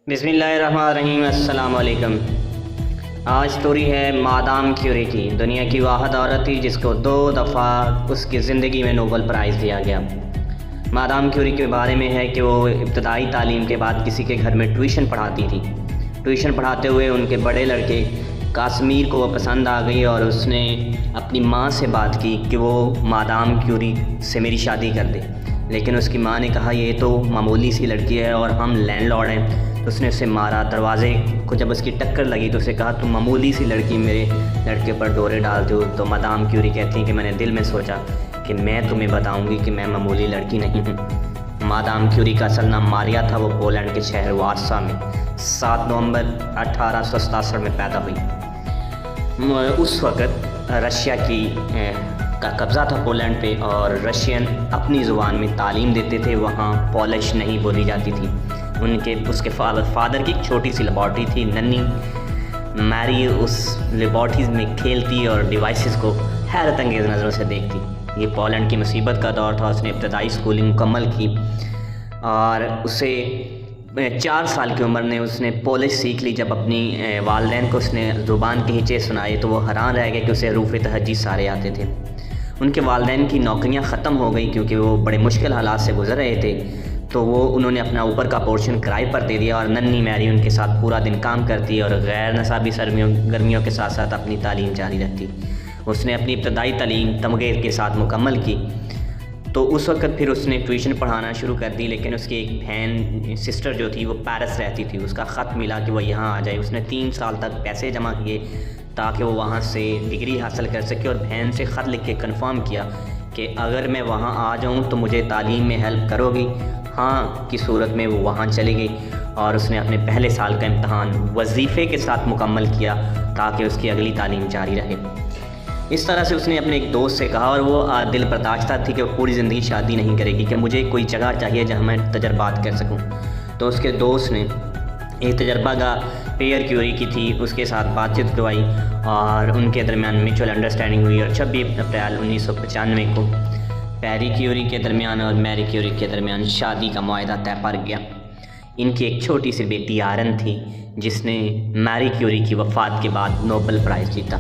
بسم اللہ الرحمن الرحیم۔ السلام علیکم۔ آج سٹوری ہے مادام کیوری کی۔ دنیا کی واحد عورت تھی جس کو 2 دفعہ اس کی زندگی میں نوبل پرائز دیا گیا۔ مادام کیوری کے بارے میں ہے کہ وہ ابتدائی تعلیم کے بعد کسی کے گھر میں ٹیوشن پڑھاتی تھی۔ ٹیوشن پڑھاتے ہوئے ان کے بڑے لڑکے کاسمیر کو وہ پسند آ گئی اور اس نے اپنی ماں سے بات کی کہ وہ مادام کیوری سے میری شادی کر دے، لیکن اس کی ماں نے کہا یہ تو معمولی سی لڑکی ہے اور ہم لینڈ لارڈ ہیں۔ اس نے اسے مارا، دروازے کو جب اس کی ٹکر لگی تو اسے کہا تم معمولی سی لڑکی میرے لڑکے پر ڈورے ڈال دو۔ تو مادام کیوری کہتی ہیں کہ میں نے دل میں سوچا کہ میں تمہیں بتاؤں گی کہ میں معمولی لڑکی نہیں ہوں۔ مادام کیوری کا اصل نام ماریا تھا۔ وہ پولینڈ کے شہر وارسا میں 7 نومبر 1867 میں پیدا ہوئی۔ اس وقت رشیا کا قبضہ تھا پولینڈ پہ اور رشین اپنی زبان میں تعلیم دیتے تھے، وہاں پولش نہیں بولی جاتی تھی۔ اس کے فادر کی ایک چھوٹی سی لیبارٹری تھی۔ ننھی میری اس لیبارٹریز میں کھیلتی اور ڈیوائسز کو حیرت انگیز نظروں سے دیکھتی۔ یہ پولینڈ کی مصیبت کا دور تھا۔ اس نے ابتدائی اسکولنگ مکمل کی اور اسے 4 سال کی عمر نے اس نے پولش سیکھ لی۔ جب اپنی والدین کو اس نے زبان کے ہچے سنائے تو وہ حیران رہ گئے کہ اسے حروف تہجی سارے آتے تھے۔ ان کے والدین کی نوکریاں ختم ہو گئی کیونکہ وہ بڑے مشکل حالات سے گزر رہے تھے، تو انہوں نے اپنا اوپر کا پورشن کرائے پر دے دیا اور ننھی میری ان کے ساتھ پورا دن کام کرتی اور غیر نصابی گرمیوں کے ساتھ ساتھ اپنی تعلیم جاری رکھتی۔ اس نے اپنی ابتدائی تعلیم تمغے کے ساتھ مکمل کی۔ تو اس وقت پھر اس نے ٹیوشن پڑھانا شروع کر دی، لیکن اس کی ایک بہن سسٹر جو تھی وہ پیرس رہتی تھی۔ اس کا خط ملا کہ وہ یہاں آ جائے۔ اس نے 3 سال تک پیسے جمع کیے تاکہ وہ وہاں سے ڈگری حاصل کر سکے اور بہن سے خط لکھ کے کنفرم کیا کہ اگر میں وہاں آ جاؤں تو مجھے تعلیم میں ہیلپ کرو گی؟ ہاں کی صورت میں وہ وہاں چلی گئی اور اس نے اپنے پہلے سال کا امتحان وظیفے کے ساتھ مکمل کیا تاکہ اس کی اگلی تعلیم جاری رہے۔ اس طرح سے اس نے اپنے ایک دوست سے کہا اور وہ دل برداشتہ تھی کہ وہ پوری زندگی شادی نہیں کرے گی، کہ مجھے کوئی جگہ چاہیے جہاں میں تجربات کر سکوں۔ تو اس کے دوست نے ایک تجربہ گاہ پیئر کیوری کی تھی، اس کے ساتھ بات چیت کروائی اور ان کے درمیان میوچل انڈرسٹینڈنگ ہوئی اور 26 اپریل 1995 کو پیری کیوری کے درمیان اور میری کیوری کے درمیان شادی کا معاہدہ طے پڑ گیا۔ ان کی ایک چھوٹی سی بیٹی آرن تھی جس نے میری کیوری کی وفات کے بعد نوبل پرائز جیتا۔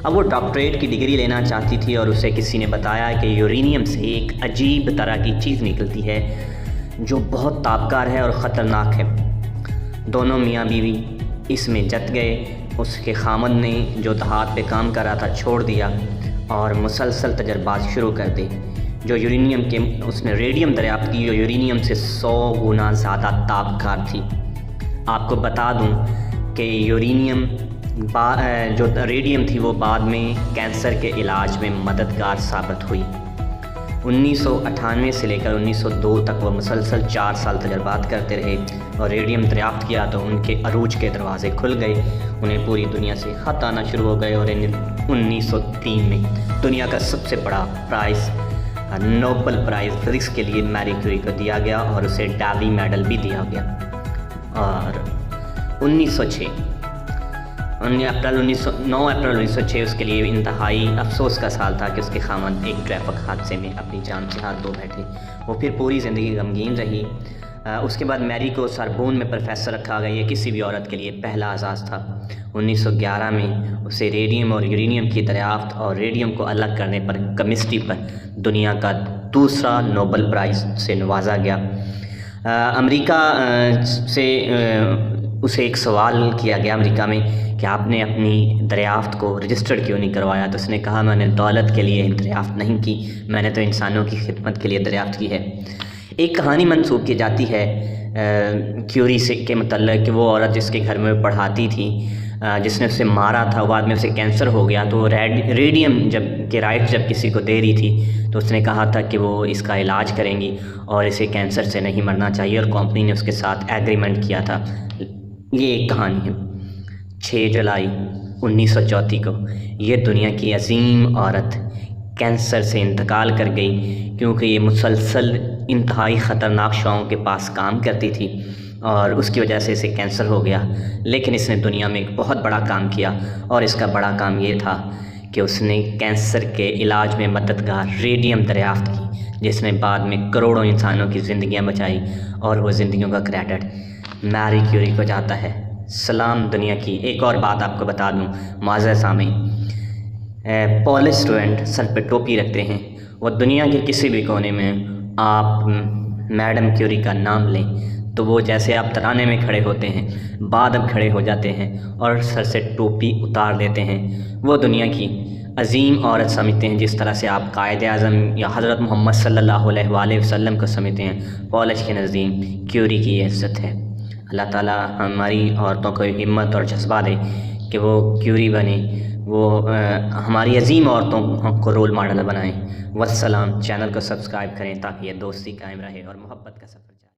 اب وہ ڈاکٹریٹ کی ڈگری لینا چاہتی تھی اور اسے کسی نے بتایا کہ یورینیم سے ایک عجیب طرح کی چیز نکلتی ہے جو بہت تابکار ہے اور خطرناک ہے۔ دونوں میاں بیوی اس میں جت گئے۔ اس کے خامند نے جو دہات پہ کام کر رہا تھا چھوڑ دیا اور مسلسل تجربات شروع کر دی۔ جو یورینیم کے اس نے ریڈیم دریافت کی جو یورینیم سے 100 گنا زیادہ تابکار تھی۔ آپ کو بتا دوں کہ یورینیم جو ریڈیم تھی وہ بعد میں کینسر کے علاج میں مددگار ثابت ہوئی۔ 1998 سے لے کر 1902 تک وہ مسلسل 4 سال تجربات کرتے رہے اور ریڈیم دریافت کیا تو ان کے عروج کے دروازے کھل گئے۔ انہیں پوری دنیا سے خط آنا شروع ہو گئے اور 1903 میں دنیا کا سب سے بڑا پرائز نوبل پرائز فزکس کے لیے میری کیوری کو دیا گیا اور اسے ڈیوی میڈل بھی دیا گیا۔ اور 1906 9 اپریل 1906 اس کے لیے انتہائی افسوس کا سال تھا کہ اس کے خامند ایک ٹریفک حادثے میں اپنی جان سے ہاتھ دھو بیٹھے۔ وہ پھر پوری زندگی غمگین رہی۔ اس کے بعد میری کو ساربون میں پروفیسر رکھا گیا۔ یہ کسی بھی عورت کے لیے پہلا اعزاز تھا۔ 1911 میں اسے ریڈیم اور یورینیم کی دریافت اور ریڈیم کو الگ کرنے پر کیمسٹری پر دنیا کا دوسرا نوبل پرائز سے نوازا گیا۔ امریکہ سے اسے ایک سوال کیا گیا امریکہ میں کہ آپ نے اپنی دریافت کو رجسٹرڈ کیوں نہیں کروایا؟ تو اس نے کہا میں نے دولت کے لیے دریافت نہیں کی، میں نے تو انسانوں کی خدمت کے لیے دریافت کی ہے۔ ایک کہانی منسوب کی جاتی ہے کیوری سے کے متعلق کہ وہ عورت جس کے گھر میں پڑھاتی تھی جس نے اسے مارا تھا، بعد میں اسے کینسر ہو گیا تو ریڈیم جب کسی کو دے رہی تھی تو اس نے کہا تھا کہ وہ اس کا علاج کریں گی اور اسے کینسر سے نہیں مرنا چاہیے اور کمپنی نے اس کے ساتھ ایگریمنٹ کیا تھا۔ یہ ایک کہانی ہے۔ 6 جولائی 1934 کو یہ دنیا کی عظیم عورت کینسر سے انتقال کر گئی کیونکہ یہ مسلسل انتہائی خطرناک شعاؤں کے پاس کام کرتی تھی اور اس کی وجہ سے اسے کینسر ہو گیا۔ لیکن اس نے دنیا میں ایک بہت بڑا کام کیا اور اس کا بڑا کام یہ تھا کہ اس نے کینسر کے علاج میں مددگار ریڈیم دریافت کی جس نے بعد میں کروڑوں انسانوں کی زندگیاں بچائی اور وہ زندگیوں کا کریڈٹ میری کیوری کو جاتا ہے سلام دنیا کی۔ ایک اور بات آپ کو بتا دوں معزز سامعین، پالج اسٹوڈنٹ سر پہ ٹوپی رکھتے ہیں، وہ دنیا کے کسی بھی کونے میں آپ میڈم کیوری کا نام لیں تو وہ جیسے آپ ترانے میں کھڑے ہوتے ہیں بعد اب کھڑے ہو جاتے ہیں اور سر سے ٹوپی اتار دیتے ہیں، وہ دنیا کی عظیم عورت سمجھتے ہیں، جس طرح سے آپ قائد اعظم یا حضرت محمد صلی اللہ علیہ وآلہ وسلم کو سمجھتے ہیں۔ پالج کے نزدیک کیوری کی عزت ہے۔ اللہ تعالیٰ ہماری عورتوں کو ہمت اور جذبہ دے کہ وہ کیوری بنیں، وہ ہماری عظیم عورتوں کو رول ماڈل بنائیں۔ والسلام، چینل کو سبسکرائب کریں تاکہ یہ دوستی قائم رہے اور محبت کا سفر